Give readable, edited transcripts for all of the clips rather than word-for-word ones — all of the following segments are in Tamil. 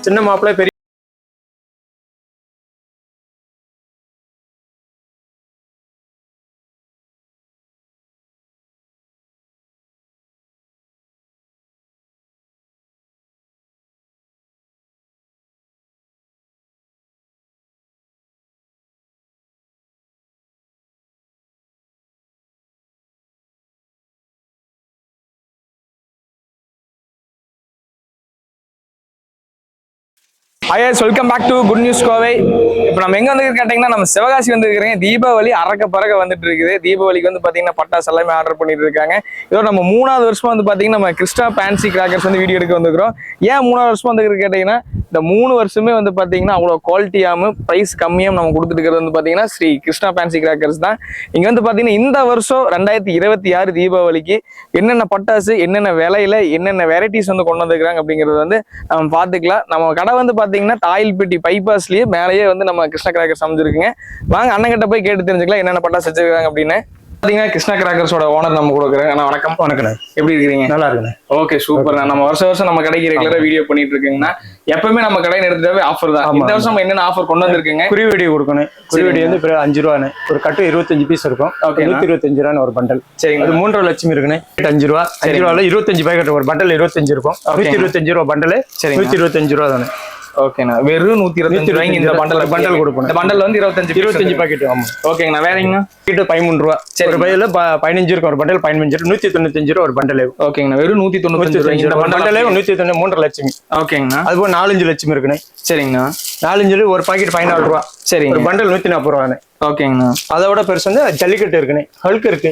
சின்ன மாப்பிள்ளை பெரிய Hi guys, welcome back to Good News Kovai. இப்போ நம்ம எங்க வந்து கேட்டீங்கன்னா நம்ம சிவகாசி வந்து இருக்கிறீங்க. தீபாவளி அறக்க பறக்க வந்துட்டு இருக்குது. தீபாவளிக்கு வந்து பாத்தீங்கன்னா பட்டாசு எல்லாமே ஆர்டர் பண்ணிட்டு இருக்காங்க. இதோட நம்ம 3வது வருஷமா வந்து பாத்தீங்கன்னா நம்ம கிருஷ்ணா ஃபேன்சி கிராக்கர்ஸ் வந்து வீடியோ எடுக்க வந்துக்கிறோம். ஏன் 3வது வருஷமா வந்து கேட்டீங்கன்னா இந்த 3 வருஷமே வந்து பாத்தீங்கன்னா அவ்வளவு குவாலிட்டியாம பிரைஸ் கம்மியாம நம்ம கொடுத்துட்டு இருக்கிறது வந்து பாத்தீங்கன்னா ஸ்ரீ கிருஷ்ணா ஃபேன்சி கிராக்கர்ஸ் தான். இங்க வந்து பாத்தீங்கன்னா இந்த வருஷம் 2026 தீபாவளிக்கு என்னென்ன பட்டாசு என்னென்ன விலையில என்னென்ன வெரைட்டிஸ் வந்து கொண்டு வந்துருக்காங்க அப்படிங்கறது வந்து நம்ம பாத்துக்கலாம். நம்ம கடை வந்து பாத்தீங்கன்னா தாயில்பட்டி பைபாஸ்லயே மேலேயே வந்து நம்ம கிருஷ்ணா கிராக்கர்ஸ் அமைஞ்சிருக்குங்க. வாங்க அண்ணன் கிட்ட போய் கேட்டு தெரிஞ்சுக்கலாம் என்னென்ன பட்டாசு வச்சிருக்காங்க அப்படின்னு. பாத்தீங்கன்னா கிருஷ்ணா கிராக்கர்ஸோட ஓனர் நம்ம கொடுக்குறேன். அண்ணா வணக்கம். வணக்கம், எப்படி இருக்கீங்க? நல்லா இருக்குண்ணே. Okay, super. நம்ம வருஷம் நம்ம கடைக்கு ரெகுலரா வீடியோ பண்ணிட்டு இருக்கீங்கன்னா எப்பவுமே நம்ம கடை எடுத்துட்டாவே ஆஃபர் தான். இந்த வருஷம் நம்ம என்னென்ன ஆஃபர் கொண்டு வந்திருக்கீங்க? குறிவெடி கொடுக்கணும். குறிவெடி வந்து 5 ரூபான்னு ஒரு கட்டு 25 பீஸ் இருக்கும். 125 ரூபான்னு ஒரு பண்டல். சரிங்க. அது 3.5 லட்சம் இருக்குண்ணே. 5 ரூபா 5 ரூபால 25 பாக்கெட் ஒரு பண்டல் 25 இருக்கும். 125 ரூபா பண்டல். 125 ரூபா தானே. ஓகேண்ணா, வெறும் 125 ரூபாய்க்கு இந்த பண்டல் கொடுப்போம். இந்த பண்டல் வந்து 25 பாக்கெட். ஆமா. ஓகேங்கண்ணா, வேறங்கண்ணா? கிட்ட 13 ரூபா. ஒரு பையில 15 இருக்கும் ஒரு பண்டல். 15 195 ரூபா ஒரு பண்டல். ஓகேங்கண்ணா, வெறும் 195 ரூபாய் இந்த பண்டலே 193 3 லட்சம். ஓகேங்கண்ணா, அது போல 4-5 லட்சம் இருக்குண்ணே. சரிங்கண்ணா, 4-5 ஒரு பாக்கெட் 14 ரூபா. சரி, ஒரு பண்டல் 140 ரூபாண்ணே. ஓகேங்கண்ணா, அதோட பெருசு வந்து ஜல்லிக்கட்டு இருக்குண்ணே. ஹல்க் இருக்கு.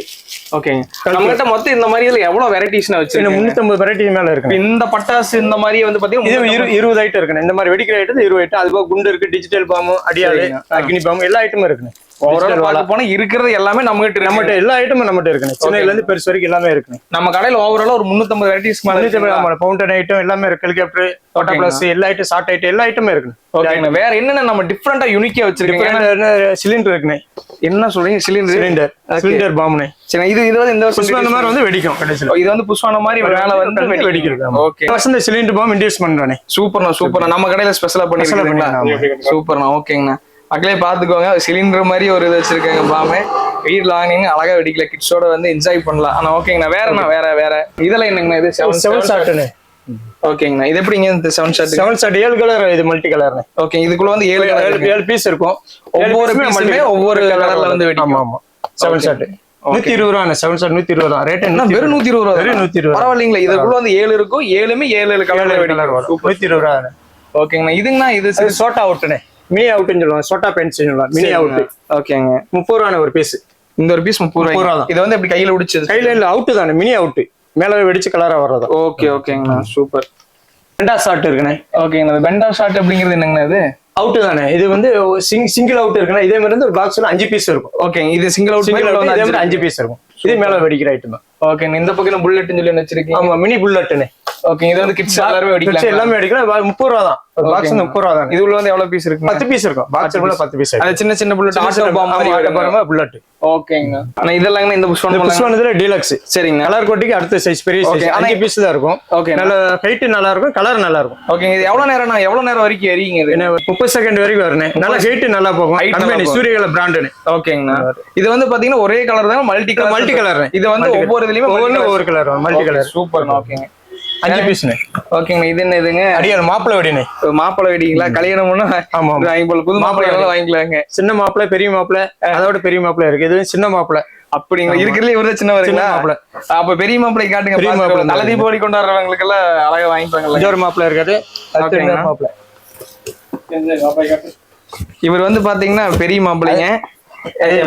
ஓகேங்க. நம்ம கிட்ட மொத்தம் இந்த மாதிரி எவ்வளவு வெரைட்டிஸ்னா வச்சிருக்கீங்க? 350 வெரைட்டி மேல இருக்கு. இந்த பட்டாசு இந்த மாதிரி வந்து பாத்தீங்கன்னா இது 20 ஐட்டம் இருக்குண்ணே. இந்த மாதிரி வெடிக்கிற ஐட்டம் 20 ஐட்டம். அது போக குண்டு இருக்கு, டிஜிட்டல் பாம்பு, அடியாளு, அக்னி பாம்பு எல்லா ஐட்டமும் இருக்குண்ணே. ஓவரால் பார்க்க போனா இருக்கிறது எல்லாமே நம்மகிட்ட எல்லா ஐட்டமும் நம்மகிட்ட இருக்குண்ணே. சின்னதுல இருந்து பெருசு வரைக்கும் எல்லாமே இருக்குண்ணே. நம்ம கடையில ஓவராலா ஒரு 350 வெரைட்டிஸ் மேல பவுண்டன் ஐட்டம் எல்லாமே இருக்கு. ஹெலிகாப்டர், வாட்டர் பிளஸ் எல்லா ஐட்டம், ஷார்ட் ஐட்டம் எல்லா ஐட்டமும் இருக்குண்ணே. ஓகேங்க. வேற என்னென்ன நம்ம டிஃபரெண்டா யூனிக்கா வச்சிருக்கீங்க? சிலிண்டர் இருக்குண்ணே. என்ன சொல்றீங்க? சிலிண்டர் பாம்புண்ணே. சரி, இது வந்து இந்த புஷ்வான மாதிரி வந்து வெடிக்கும் கடைசில. இது வந்து புஷ்வான மாதிரி மேல வந்து வெடிக்கிறது. ஓகே, இந்த சிலிண்டர் பாம்பு இன்ட்ரோடியூஸ் பண்றானே. சூப்பர்ண்ணா. நம்ம கடையில ஸ்பெஷலா பண்ணிருக்கீங்களா? சூப்பர்ண்ணா. ஓகேங்கண்ணா, மக்களே பாத்துக்கோங்க. சிலிண்டர் மாதிரி ஒரு இது வச்சிருக்காங்க பாம்பு. வீட்டுல வாங்கினீங்க அழகா வெடிக்கல, கிட்ஸோட வந்து என்ஜாய் பண்ணலாம். ஆனா ஓகேங்கண்ணா, வேற இதெல்லாம் என்னங்கண்ணா? இது 7 ஷாட்னு. ஓகேங்கண்ணா, இது எப்படிங்க? இந்த 7 ஷாட் 7 கலர். இது மல்டி கலர்னே. ஓகே, இதுக்குள்ள வந்து 7 பீஸ் இருக்கும். ஒவ்வொரு பீஸுமே ஒவ்வொரு கலர்ல வந்து வெடிக்கும். ஆமா, 7 ஷாட் 120 ரூபா. 7 ஷாட் 120 ரூபா. ரேட் என்ன? வெறும் 120 ரூபா. வெறும் 120 ரூபா. பரவாயில்லைங்களா? இதுக்குள்ள வந்து 7 இருக்கும். 7மே 7 கலர்ல வெடிக்கும். 120 ரூபா. ஓகேங்கண்ணா, இதுங்கண்ணா இது சோட்டா அவுட்னே. மினி அவுட்னு சொல்லுவாங்க. சோட்டா பென்ஸ் சொல்லுவாங்க. Mini out. ஓகேங்க. 30 ரூபாய் ஒரு பீஸ். இந்த ஒரு பீஸ் 30 ரூபாய் தான். இது வந்து எப்படி கையில உடிச்சது? கையில இல்ல, அவுட் தானே. மினி அவுட் மேல வெடிச்சு கலரா வர்றது. ஓகேங்கண்ணா, சூப்பர். பெண்டா ஷாட் இருக்குண்ணே. ஓகேங்கண்ணா, பெண்டா ஷாட் அப்படிங்கிறது என்னங்கண்ணா? இது அவுட் தானே. இது வந்து சிங்கிள் அவுட் இருக்குண்ணா. இதே மாதிரி வந்து ஒரு பாக்ஸ்ல 5 பீஸ் இருக்கும். ஓகே, இது சிங்கிள் அவுட். இதே மாதிரி 5 பீஸ் இருக்கும். இது மேல வெடிக்கிற ஐட்டம் தான். ஓகே, இந்த பக்கம் புல்லட்னு சொல்லி வச்சிருக்கீங்க. ஆமா, மினி புல்லட்னு. ஓகே, இது வந்து கிட்ஸ் எல்லாரும் வெடிக்கலாம். எல்லாமே வெடிக்கலாம். 30 ரூபா தான். ஒரு பாக்ஸ் 30 ரூபா தான். இதுல வந்து எவ்வளவு பீஸ் இருக்கு? 10 பீஸ் இருக்கும். பாக்ஸ் உள்ள 10 பீஸ். அது சின்ன புல்லட் ஆட்டோ பாம் மாதிரி பாருங்க புல்லட். ஓகேங்க. ஆனா இதெல்லாம் இந்த புஷ்வானதுல டீலக்ஸ். சரிங்க. கலர் கோட்டிக்கு அடுத்த சைஸ் பெரிய சைஸ் 5 பீஸ் தான் இருக்கும். ஓகே, நல்ல ஹைட் நல்லா இருக்கும், கலர் நல்லா இருக்கும். ஓகே, இது எவ்வளவு நேரம் வரைக்கும் எரியுங்க? இது 30 செகண்ட் வரைக்கும் வரணும். நல்ல ஹைட் நல்லா போகும். கம்பெனி சூரியகல பிராண்ட். ஓகேங்கண்ணா, இது வந்து பாத்தீங்கன்னா ஒரே கலர் தான், மல்டி கலர். இது வந்து ஒவ்வொரு இதுலயும் ஒவ்வொரு கலர் வரும். Multi colour. சூப்பர். ஓகேங்க, 5 பீஸ்னே. ஓகேங்க. இது என்ன இதுங்க? அடியார் மாப்பிள்ளை வெடினே. மாப்பிள்ளை வெடிங்களா? கல்யாணம்னா ஆமா வாங்கிப்போம். புது மாப்பிள்ளை எல்லாம் வாங்கிக்கலாங்க. சின்ன மாப்பிள்ளை, பெரிய மாப்பிள்ளை, அதோட பெரிய மாப்பிள்ளை இருக்கு. இது சின்ன மாப்பிள்ளை. அப்படிங்களா? இருக்கிறதுல இவரு சின்னவருங்களா? அப்ப பெரிய மாப்பிள்ளை காட்டுங்க. பெரிய மாப்பிள்ளை தலை தீபாவளி கொண்டாடுறவங்களுக்கு எல்லாம் அழகா வாங்கிப்பாங்கல்ல. ஜோர் மாப்பிள்ளை இருக்காரு. மாப்பிள்ளை இவர் வந்து பாத்தீங்கன்னா பெரிய மாப்பிள்ளைங்க.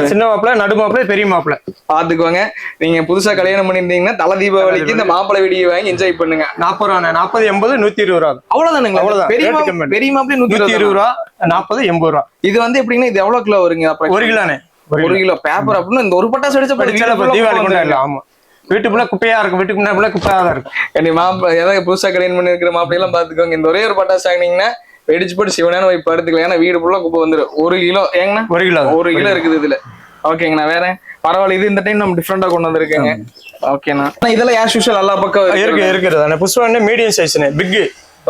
சின்ன மாப்பிள்ளை, நடு மாப்பிள்ளை, பெரிய மாப்பிள்ளை. பாத்துக்கோங்க, நீங்க புதுசா கல்யாணம் பண்ணிருந்தீங்கன்னா தலை தீபாவளிக்கு இந்த மாப்பிள்ளை வெடியை வாங்கி என்ஜாய் பண்ணுங்க. 40 ரூபா. 40, 80, 120 ரூபா. அவ்வளவுதானுங்க. அவ்வளவுதான். பெரிய மாப்பிள்ளை 120 ரூபா. 40, 80 ரூபா. இது வந்து எப்படின்னா இது எவ்வளவு கிலோ வருங்க? 1 கிலோனே. 1 கிலோ பேப்பர் அப்படின்னு இந்த ஒரு பட்டாசு அடிச்ச தீபாவளி கொண்டாடலாம். ஆமா, வீட்டுக்குள்ள குப்பையா இருக்கும். வீட்டுக்கு முன்னாடி குப்பையா தான் இருக்கும். என்னை மாப்பிள்ளை ஏதாவது புதுசா கல்யாணம் பண்ணி இருக்கிற மாப்பிள்ளை எல்லாம் பாத்துக்கோங்க. இந்த ஒரே ஒரு பட்டாசு வாங்கினீங்கன்னா வெடிச்சு போட்டு சிவனான போய் படுத்துக்கலாம். ஏன்னா வீடு ஃபுல்லா குப்பை வந்துடும். 1 கிலோ. ஏங்கண்ணா 1 கிலோ இருக்குது இதுல. ஓகேங்கண்ணா, வேற பரவாயில்ல. இது இந்த டைம் நம்ம டிஃப்ரெண்டா கொண்டு வந்திருக்கேங்க. ஓகேண்ணா, இதெல்லாம் ஆஸ் யூஷுவல் எல்லா பக்கம் இருக்கிறது. புஷ்வான மீடியம் சைஸ்னே. பிக்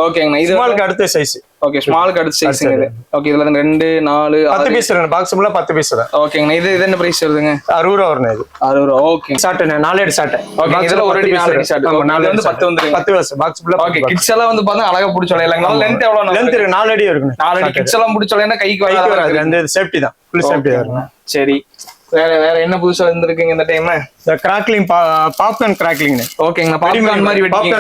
ஓகேங்கண்ணா இது ஸ்மாலுக்கு அடுத்த சைஸ். ஓகே ஸ்மாலுக்கு அடுத்த சைஸ்ங்க இது. ஓகே இதுல 2 4 10 பீஸ் இருக்கு பாக்ஸ் ஃபுல்லா 10 பீஸ் தான். ஓகேங்கண்ணா இது என்ன பிரைஸ் வருதுங்க? 60 ரூபா வரும் இது. 60 ரூபா. ஓகே ஷார்ட் 4 அடி ஷார்ட். ஓகே இதுல ஒரு அடி 4 அடி ஷார்ட். ஆமா 4 வந்து 10 வந்துருங்க. 10 பீஸ் பாக்ஸ் ஃபுல்லா. ஓகே கிட்ஸ் எல்லாம் வந்து பாத்தா அழகா புடிச்சு விளையாடலாம். நல்ல லெந்த் எவ்வளவு? லெந்த் இருக்கு 4 அடி இருக்கு. 4 அடி கிட்ஸ் எல்லாம் புடிச்சு விளையாண்டா கைக்கு வராது. அந்த சேஃப்டி தான். ஃபுல் சேஃப்டி தான் இருக்கும். சரி வேற என்ன புதுசா வந்திருக்கீங்க இந்த டைம்? இந்த கிராக்லிங் பாப்கார்ன் கிராக்லிங். ஓகேங்க பாப்கார்ன்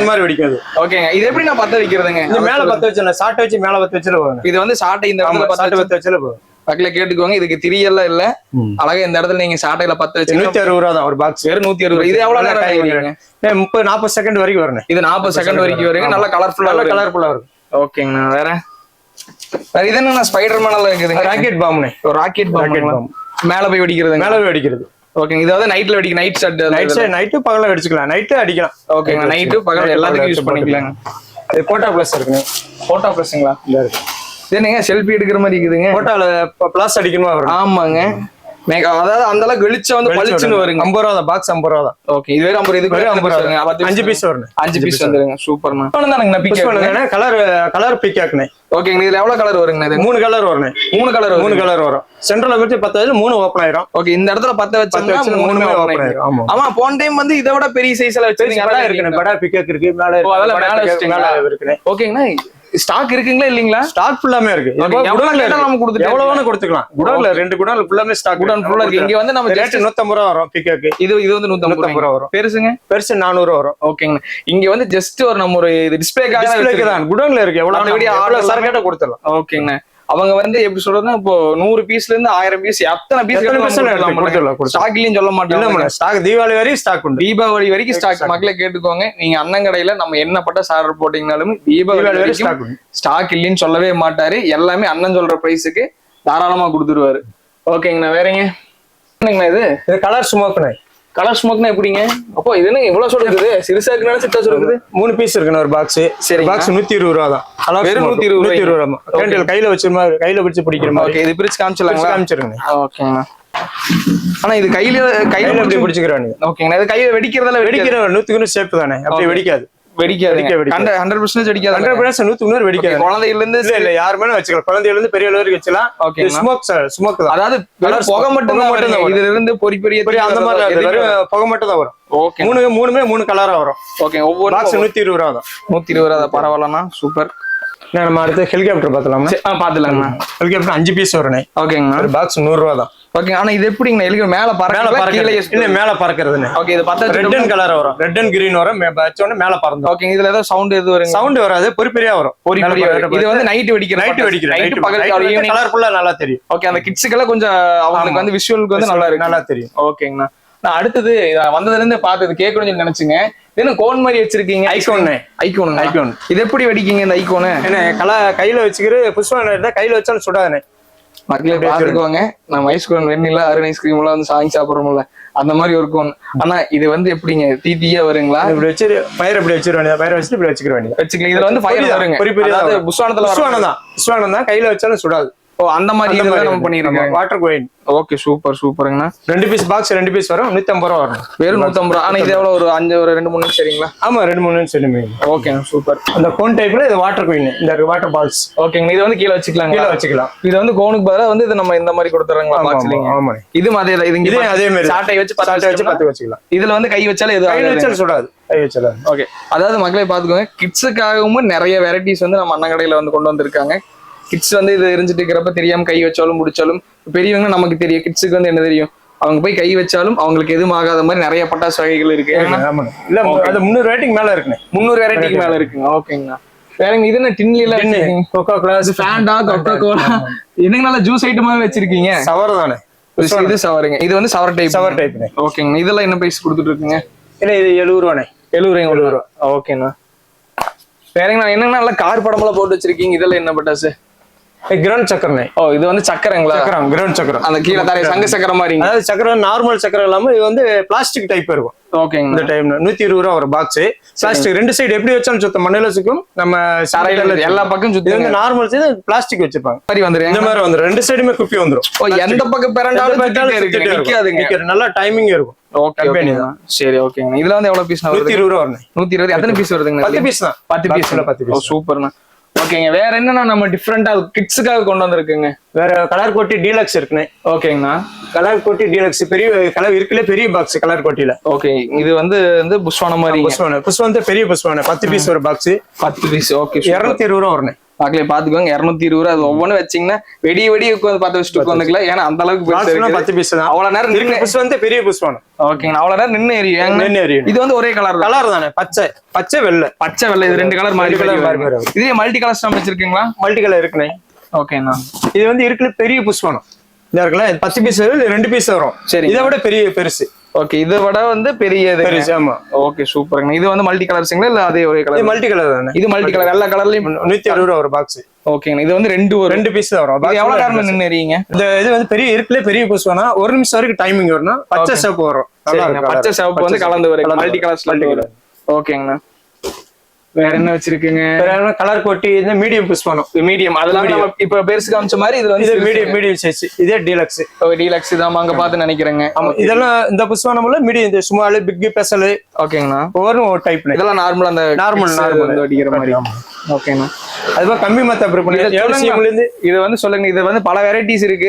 மாதிரி வெடிக்காது. ஓகேங்க இது எப்படி நான் பத்த வைக்கிறதுங்க? இந்த மேல பத்த வச்சல ஷார்ட் வச்சு மேல பத்த வச்சல போகும். இது வந்து ஷார்ட் இந்த இடத்துல பத்த வச்சல போகும். பக்கல கேட்டுக்கோங்க இதுக்கு திரியெல்லாம் இல்ல. அழகா இந்த இடத்துல நீங்க ஷார்ட்ல பத்த வச்சு 160 ரூபா தான் ஒரு பாக்ஸ். வெறும் 160 ரூபா. இது எவ்வளவு நேரம் ஆகுங்க? 30 40 செகண்ட் வரைக்கும் வரும். இது 40 செகண்ட் வரைக்கும் வருங்க. நல்ல கலர்ஃபுல்லா இருக்கும். ஓகேங்கண்ணா வேற இது என்ன ஸ்பைடர் மேனல இருக்குதுங்க? ராக்கெட் பாம்னே. ராக்கெட் பாம் மேல போய் வெடிக்கிறது. மேல போய் வெடிக்கிறது. ஓகே இதாவது நைட்ல வெடிக்க நைட் ஷாட் நைட் பகல்ல வெடிச்சுக்கலாம். நைட் அடிக்கலாம். ஓகேங்க நைட் பகல் எல்லாத்துக்கும் யூஸ் பண்ணிக்கலாங்க. இது போட்டோ பிளஸ் இருக்குங்க. போட்டோ பிளஸ்ங்களா? இல்ல இருக்கு. இது நீங்க செல்ஃபி எடுக்கிற மாதிரி இருக்குதுங்க. போட்டோல பிளஸ் அடிக்கணுமா வரும். ஆமாங்க அதாவது அந்த அளவுக்கு வெளிச்சம் வந்து பளிச்சுன்னு வருங்க. 50 ரூபா தான் பாக்ஸ் 50 ரூபா தான். ஓகே இது வேற 50 இதுக்கு 50 ரூபா. 5 பீஸ் வரும். 5 பீஸ் வந்துருங்க. சூப்பர்ண்ணா. தானங்க பிக் பண்ணுங்க. கலர் பிக் ஆக்குனே. ஓகேங்க இதுல எவ்வளவு கலர் வருங்க? இது 3 கலர் வரும். 3 கலர் வரும். சென்டர்ல வச்சு 10 3 ஓபன் ஆயிரும். ஓகே இந்த இடத்துல 10 வச்சா 3 ஓபன் ஆயிரும். ஆமா போன டைம் வந்து இத விட பெரிய சைஸ்ல வச்சிருக்கீங்க. படா இருக்கு. படா பிக் இருக்கு. மேல இருக்கு. ஓகேங்கண்ணா ஸ்டாக் இருக்குங்களா இல்லீங்களா? ஸ்டாக் ஃபுல்லாமே இருக்கு. எவ்வளவு வேணா கொடுத்துக்கலாம். குடோன்ல 2 குடோன்ல ஃபுல்லாமே ஸ்டாக். குடோன் ஃபுல்லா இருக்கு. இங்க வந்து நம்ம ரேட் 150 ரூபா வரும் பிக்கக்கு. இது வந்து 150 ரூபா வரும். பெருசுங்க? பெருசு 400 ரூபா வரும். ஓகேங்க இங்க வந்து ஜஸ்ட் ஒரு நம்ம ஒரு டிஸ்ப்ளேக்காக தான் குடோன்ல இருக்கு. எவ்வளவு சரக்கட்ட கொடுத்துடலாம். ஓகேங்க அவங்க வந்து எப்படி சொல்றதுன்னா இப்போ 100 பீஸ்ல இருந்து 1000 பீஸ் எத்தனை பீஸ் ஸ்டாக்லயும் சொல்ல மாட்டேன். ஸ்டாக் தீபாவளி வரைக்கும் ஸ்டாக் உண்டு. தீபாவளி வரைக்கும் ஸ்டாக். மக்களை கேட்டுக்கோங்க நீங்க அண்ணன் கடையில நம்ம என்ன பட்ட சார் போட்டீங்கனாலும் தீபாவளி வரைக்கும் ஸ்டாக் இல்லைன்னு சொல்லவே மாட்டாரு. எல்லாமே அண்ணன் சொல்ற பிரைஸுக்கு தாராளமா கொடுத்துருவாரு. ஓகேங்கண்ணா வேறங்க என்னங்கண்ணா இது கலர் ஸ்மோக்ண்ணே. கலர் ஸ்மோக்னா எப்படிங்க? அப்போ இது என்ன இவ்வளவு சொல்லுது? சிறுசா இருக்குனால சிட்டா சொல்லுது. 3 பீஸ் இருக்குன்னு ஒரு பாக்ஸ். சரி பாக்ஸ் 120 ரூபா தான். வெறும் 120 ரூபா. கேண்டில் கையில வச்சு பிடிக்கிற மாதிரி. ஓகே இது பிரிச்சு காமிச்சலாங்களா? காமிச்சிருங்க. ஓகேங்க ஆனா இது கையில எப்படி பிடிச்சிக்கிறானு. ஓகேங்க இது கையில வெடிக்கிறதால வெடிக்கிற 100க்கு சேஃப் தானே. அப்படியே வெடிக்காது. வெடிக்காது 100% வெடிக்காது. 100% 100 வெடிக்காது. குழந்தையில இருந்து இல்ல யாருமே வச்சுக்கலாம். குழந்தையில இருந்து பெரியவங்க வரைக்கும் வச்சுக்கலாம். ஓகே ஸ்மோக் தான். அதாவது புகை மட்டும் தான். இதுல இருந்து பெரிய அந்த மாதிரி புகை மட்டும் தான் வரும். ஓகே மூணுமே 3 கலரா வரும். ஓகே ஒவ்வொரு பாக்ஸ் 120 ரூபா தான். 120 ரூபா தான். பரவாயில்லண்ணா சூப்பர். நம்ம அடுத்து ஹெலிகாப்டர் பாத்தலாமா? பாத்துலாங்கண்ணா. ஹெலிகாப்டர் 5 பீஸ் வரும்ண்ணே. ஓகேங்கண்ணா ஒரு பாக்ஸ் 100 ரூபா தான். ஓகே ஆனா இது எப்படிங்க ஹெலிகாப்டர் மேல பறக்குறதுன்னு? ஓகே இது பார்த்தா ரெட் அண்ட் கலர் வரும். ரெட் அண்ட் கிரீன் வரும். வச்சோனே மேல பறந்து. ஓகே இதுல ஏதோ சவுண்ட் எது வருங்க? சவுண்ட் வராது. பொறிப்பெரியா வரும். இது வந்து நைட் வெடிக்கிற. நைட் பகல் ஈவினிங் கலர்ஃபுல்லா நல்லா தெரியும். ஓகே அந்த கிட்ஸ்க்கு கொஞ்சம் அவங்களுக்கு வந்து விஷுவலுக்கு வந்து நல்லா தெரியும். ஓகேங்கண்ணா நான் அடுத்தது வந்ததுல இருந்து பார்த்தது கேட்கணும்னு நினைச்சுங்க. என்ன கோன் மாதிரி வச்சிருக்கீங்க? ஐகோன். இது எப்படி வெடிக்கீங்க இந்த ஐகோனு? என்ன கையில வச்சுக்கிற புஷ்பம் கையில வச்சாலும் சுடாதுண்ணே. மக்களே பாத்துக்கோங்க. நம்ம ஐஸ்கிரீம் வெண்ணிலா அருண் ஐஸ்கிரீம் எல்லாம் வந்து வாங்கி சாப்பிடுறோம்ல அந்த மாதிரி ஒரு கோன். ஆனா இது வந்து எப்படிங்க தீயா வருங்களா? இப்படி வச்சு பயிர் இப்படி வச்சிட வேண்டியது. பயிர் வச்சுட்டு இப்படி வச்சுக்க வேண்டியது. வச்சுக்கலாம். இதுல வந்து பயிர் வருங்க. அதாவது புஷ்வானம் தான் கையில வச்சாலும் சுடாது. ஓ அந்த மாதிரி நம்ம பண்ணிருக்கோம். Water coin. ஓகே சூப்பருங்கண்ணா. 2 பீஸ் பாக்ஸ் 2 பீஸ் வரும். 150 ரூபா வரும். வெறும் 150 ரூபா. ஆனா இது எவ்வளவு ஒரு 2-3 நிமிஷம் சரிங்களா? ஆமா 2-3 நிமிஷம் சரிங்க. Okay super. அந்த கோன் டைப்ல இது வாட்டர் கோயின். இந்த வாட்டர் பால்ஸ். ஓகேங்க இது வந்து கீழ வச்சுக்கலாம். இது வந்து கோனுக்கு பதிலா வந்து இது நம்ம இந்த மாதிரி கொடுத்துறாங்களா பாக்ஸ்லங்க? ஆமா இது மாதிரி இது அதே மாதிரி சாட்டை வச்சு 10 வச்சுக்கலாம். இதுல வந்து கை வச்சாலே எது கை வச்சாலும் சுடாது. ஓகே அதாவது மக்களே பாத்துக்கோங்க கிட்ஸுக்காகவும் நிறைய வெரைட்டிஸ் வந்து நம்ம அண்ணன் கடையில வந்து கொண்டு வந்திருக்காங்க. கிட்ஸ் வந்து இது எரிஞ்சிட்டு இருக்கிறப்ப தெரியாம கை வச்சாலும் முடிச்சாலும் பெரியவங்க நமக்கு தெரியும். கிட்ஸுக்கு வந்து என்ன தெரியும்? அவங்க போய் கை வச்சாலும் அவங்களுக்கு எதுவும் ஆகாத மாதிரி நிறைய பட்டாசு வகைகள் இருக்கு. இல்ல அது 300 வெரைட்டிக்கு மேல இருக்குண்ணே. 300 வெரைட்டிக்கு மேல இருக்குங்க. ஓகேங்கண்ணா வேறங்க இது என்ன டின்ல Coca Cola Fanta Coca Cola என்னங்க நல்ல ஜூஸ் ஐட்டமாவே வச்சிருக்கீங்க. சவர் தானே இது சவருங்க. இது வந்து சவர் டைப். ஓகேங்க இதெல்லாம் என்ன பிரைஸ் கொடுத்துட்டு இருக்குங்க? இல்ல இது 70 ரூபாண்ணே. 70 ரூபா. ஓகேண்ணா வேறங்க என்னன்னா நல்ல கார் படமெல்லாம் போட்டு வச்சிருக்கீங்க. இதெல்லாம் என்ன பட்டாசு? கிரவுண்ட் சக்கரண்ணே. ஓ இது வந்து சக்கரங்களா? சக்கரம், கிரவுண்ட் சக்கரம். அந்த கீழே தரை சங்கு சக்கரம் மாதிரி. அதாவது சக்கரம் நார்மல் சக்கரம் இல்லாம இது வந்து பிளாஸ்டிக் டைப் இருக்கும். ஓகேங்க. இந்த டைம்ல 120 ரூபா ஒரு பாக்ஸ். பிளாஸ்டிக் ரெண்டு சைடு எப்படி வச்சாலும் சுத்தம் மண்ணில சுக்கும். நம்ம எல்லா பக்கம் சுத்தி வந்து நார்மல் சைடு பிளாஸ்டிக் வச்சிருப்பாங்க. மாதிரி வந்துரும். இந்த மாதிரி வந்துரும். ரெண்டு சைடுமே குப்பி வந்துரும். ஓ எந்த பக்கம் பெரண்டாலும் நிக்காதுங்க. நல்லா டைமிங் இருக்கும். ஓகே சரி ஓகேங்க. இதுல வந்து எவ்வளவு பீஸ்? 120 ரூபா வருது. 120. எத்தனை பீஸ் வருதுங்க? 10 பீஸ் தான். 10 பீஸ். 10 பீஸ். சூப்பர்ண்ணா. ஓகேங்க. வேற என்னன்னா நம்ம டிஃப்ரெண்டா கிட்ஸுக்காக கொண்டு வந்திருக்குங்க? வேற கலர் கோட்டி டீலக்ஸ் இருக்குண்ணே. ஓகேங்கண்ணா. கலர் கோட்டி டீலக்ஸ் பெரிய கலர் இருக்குல்ல, பெரிய பாக்ஸ் கலர் கோட்டில. ஓகே இது வந்து புஷ்வான மாதிரி. புஷ்வான வந்து பெரிய புஷ்வான 10 பீஸ் ஒரு பாக்ஸ். 10 பீஸ். ஓகே 220 ரூபா வருண்ணே. பாக்கல பாத்துக்கோங்க. 220 ரூபா. அது ஒவ்வொன்னு வச்சீங்கன்னா வெடி உட்காந்து 10 வச்சுட்டு உட்காந்துக்கல. ஏன்னா அந்த அளவுக்கு 10 பீஸ் தான். அவ்வளவு நேரம் நின்று புஷ் வந்து பெரிய புஷ்வான. ஓகேங்க. அவ்வளவு நேரம் நின்று எரியும். இது வந்து ஒரே கலர் தானே? பச்சை வெள்ளை. இது ரெண்டு கலர் மாறி மாறி. இதுலயே மல்டி கலர்ஸ் நம்ம வச்சிருக்கீங்களா? மல்டி கலர் இருக்குண்ணே. ஓகேண்ணா. இது வந்து இருக்குல்ல பெரிய புஷ்வானம். இதா இருக்குல்ல 10 பீஸ் 2 பீஸ் வரும். சரி இதை விட பெருசு. ஓகே இதை விட வந்து பெரியது. ஆமா. ஓகே சூப்பருங்க. இது வந்து மல்டி கலர்ஸ்ங்களா இல்ல அதே ஒரே கலர்? மல்டி கலர் தானே. இது மல்டி கலர் எல்லா கலர்லயும் 160 ரூபா ஒரு பாக்ஸ். ஓகேங்க. இது வந்து ரெண்டு பீஸ் தான் வரும். இது எவ்வளவு நேரம் நின்னு எரியுங்க? இந்த இது வந்து பெரிய புஷ்வானா 1 நிமிஷம் வரைக்கும் டைமிங் வரணும். பச்சை சிவப்பு வரும். நல்லா இருக்கும். பச்சை சிவப்பு வந்து கலந்து வரும். மல்டி கலர்ஸ்ல வரும். ஓகேங்கண்ணா. வேற என்ன வச்சிருக்கீங்க? கலர் கோட்டி இந்த மீடியம் புஷ்வானம். மீடியம் அதெல்லாம் நம்ம இப்ப பெருசு காமிச்ச மாதிரி இதுல வந்து மீடியம் சைஸ். இதே டீலக்ஸ். டீலக்ஸ் தான் அங்க பாத்து நினைக்கிறேங்க. இதெல்லாம் இந்த புஷ்வானம்ல மீடியம், இந்த ஸ்மால், பிக், பெசல். ஓகேங்கண்ணா. ஒவ்வொரு டைப். இதெல்லாம் நார்மல் அந்த நார்மல் அடிக்கிற மாதிரி. ஓகேங்கண்ணா. அதுவா கம்மி மத்த இருந்து இது வந்து சொல்லுங்க. இது வந்து பல வெரைட்டிஸ் இருக்கு.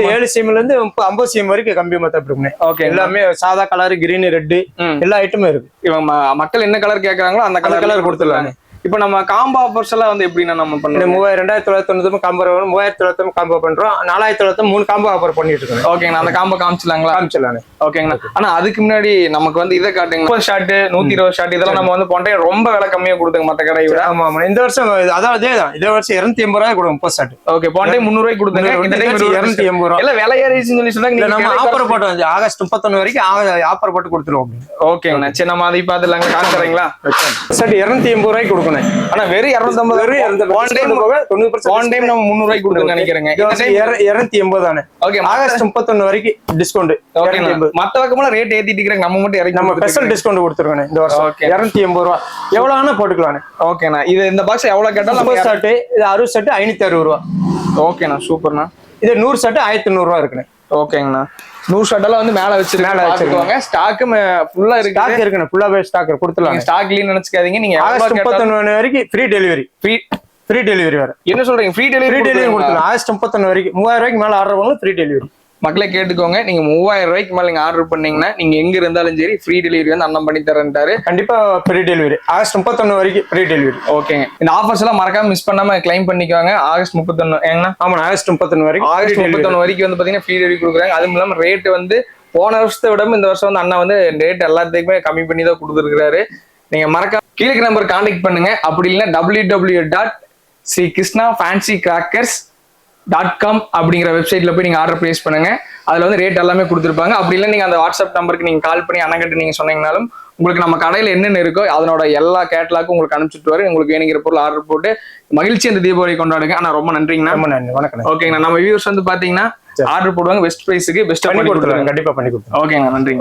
7 சிஎம்ல இருந்து 50 சிஎம் வரைக்கும் கம்பி மத்த இருக்கு. ஓகே எல்லாமே சாதா கலர், கிரீன், ரெட் எல்லா ஐட்டமும் இருக்கு. இவங்க மக்கள் என்ன கலர் கேக்குறாங்களோ அந்த கலர் கொடுத்துடலாம். இப்ப நம்ம காம்போ ஆஃபர்ஸ் எல்லாம் வந்து எப்படின்னா நம்ம பண்றோம் 2990 காம்போ வரும். 3090 காம்போ பண்றோம். 4090 3 காம்போ ஆஃபர் பண்ணிட்டு இருக்கோம். ஓகேங்க. அந்த காம்போ காமிச்சலாங்களா? காமிச்சலானே. ஓகேங்கண்ணா. ஆனா அதுக்கு முன்னாடி நமக்கு வந்து இதை காட்டுங்க. 30 ஷார்ட் 120 ஷார்ட் இதெல்லாம் நம்ம வந்து போனே ரொம்ப விலை கம்மியா கொடுத்துங்க மத்த கடை விட. ஆமா ஆமா. இந்த வருஷம் அதான் அதேதான். இந்த வருஷம் 280 ரூபாய் கொடுங்க 30 ஷார்ட். ஓகே போனே 300 ரூபாய் கொடுத்துங்க. இந்த டைம் 280 ரூபாய். இல்ல விலை ஏறிச்சுன்னு சொல்லி சொன்னாங்க. நம்ம ஆஃபர் போட்டோம். ஆகஸ்ட் 31 வரைக்கும் ஆஃபர் போட்டு கொடுத்துருவோம். ஓகேங்கண்ணா. சரி நம்ம அதை பாத்துலாங்க. காமிச்சறீங்களா? ஷார்ட் 280 ரூபாய்க்கு கொடுக்கணும். ஆனா வெறும் 250 ஒன் டைம் 90% நம்ம 300 ரூபாய்க்கு கொடுத்து நினைக்கிறேங்க. இந்த டைம் 280 தானே. ஓகே ஆகஸ்ட் 31 வரைக்கும் டிஸ்கவுண்ட். ஓகே மத்த வக்கமல ரேட் ஏத்திட்டு இருக்காங்க. நம்ம மட்டும் இறக்கி நம்ம ஸ்பெஷல் டிஸ்கவுண்ட் கொடுத்துருக்கோம் இந்த வருஷம். 280 ரூபாய். எவ்வளவு வேணா போட்டுக்கலாம். ஓகேண்ணா. இது இந்த பாக்ஸ் எவ்வளவு கேட்டாலும் நம்ம ஷார்ட் இது 60 ஷார்ட் 560 ரூபாய். ஓகேண்ணா சூப்பர்ண்ணா. இது 100 ஷார்ட் 1300 ரூபாய் இருக்குண்ணே. ஓகேங்கண்ணா. 100 ஷார்ட் எல்லாம் வந்து மேல வச்சிருக்காங்க. ஸ்டாக் ஃபுல்லா இருக்கு. ஸ்டாக் இருக்குண்ணே. ஃபுல்லாவே ஸ்டாக் கொடுத்துலாம். ஸ்டாக் இல்லன்னு நினைச்சுக்காதீங்க. நீங்க ஆகஸ்ட் 31 வரைக்கும் ஃப்ரீ டெலிவரி. ஃப்ரீ டெலிவரி வேற. என்ன சொல்றீங்க? Free delivery கொடுத்துலாம். ஆகஸ்ட் 31 வரைக்கும் 3000 ரூபாய்க்கு மேல ஆர்டர் பண்ணலாம் ஃப்ரீ டெலிவரி. மக்களே கேட்டுக்கோங்க. நீங்க 3000 ரூபாய்க்கு மேல நீங்க ஆர்டர் பண்ணீங்கன்னா நீங்க எங்க இருந்தாலும் சரி ஃப்ரீ டெலிவரி வந்து அண்ணன் பண்ணி தரேன்ட்டாரு. கண்டிப்பா ஃப்ரீ டெலிவரி. ஆகஸ்ட் 31 வரைக்கும் ஃப்ரீ டெலிவரி. ஓகேங்க. இந்த ஆஃபர்ஸ் எல்லாம் மறக்காம மிஸ் பண்ணாம கிளைம் பண்ணிக்கோங்க. ஆகஸ்ட் 31 ஏங்கண்ணா. ஆமா ஆகஸ்ட் 31 வரைக்கும். ஆகஸ்ட் 31 வரைக்கும் வந்து பாத்தீங்கன்னா ஃப்ரீ டெலிவரி கொடுக்குறாங்க. அதுவும் இல்லாம ரேட் வந்து போன வருஷத்தை விட இந்த வருஷம் வந்து அண்ணா வந்து ரேட் எல்லாத்துக்குமே கம்மி பண்ணி தான் கொடுத்துருக்காரு. நீங்க மறக்காம கீழே நம்பர் கான்டாக்ட் பண்ணுங்க. அப்படி இல்லைன்னா www.srikrishnafancycrackers.com அப்படிங்கிற வெப்சைட்ல போய் நீங்க ஆர்டர் பிளேஸ் பண்ணுங்க. அதுல வந்து ரேட் எல்லாமே கொடுத்துருப்பாங்க. அப்படி இல்லை நீங்க அந்த வாட்ஸ்அப் நம்பருக்கு நீங்க கால் பண்ணி அண்ணங்கிட்ட நீங்க சொன்னீங்கனாலும் உங்களுக்கு நம்ம கடையில என்னென்ன இருக்கோ அதனோட எல்லா கேட்லாக்கும் உங்களுக்கு அனுப்பிச்சுட்டு வரும். உங்களுக்கு வேணுங்கிற பொருள் ஆர்டர் போட்டு மகிழ்ச்சி அந்த தீபாவளி கொண்டாடுங்க. ஆனா ரொம்ப நன்றிங்கண்ணா. ரொம்ப நன்றி. வணக்கம். ஓகேங்கண்ணா. நம்ம வியூவர்ஸ் வந்து பாத்தீங்கன்னா ஆர்டர் போடுவாங்க. பெஸ்ட் பிரைஸுக்கு பெஸ்ட் பண்ணி கொடுத்துருவாங்க. கண்டிப்பா பண்ணி கொடுத்துருவோம். ஓகேங்க நன்றிங்க.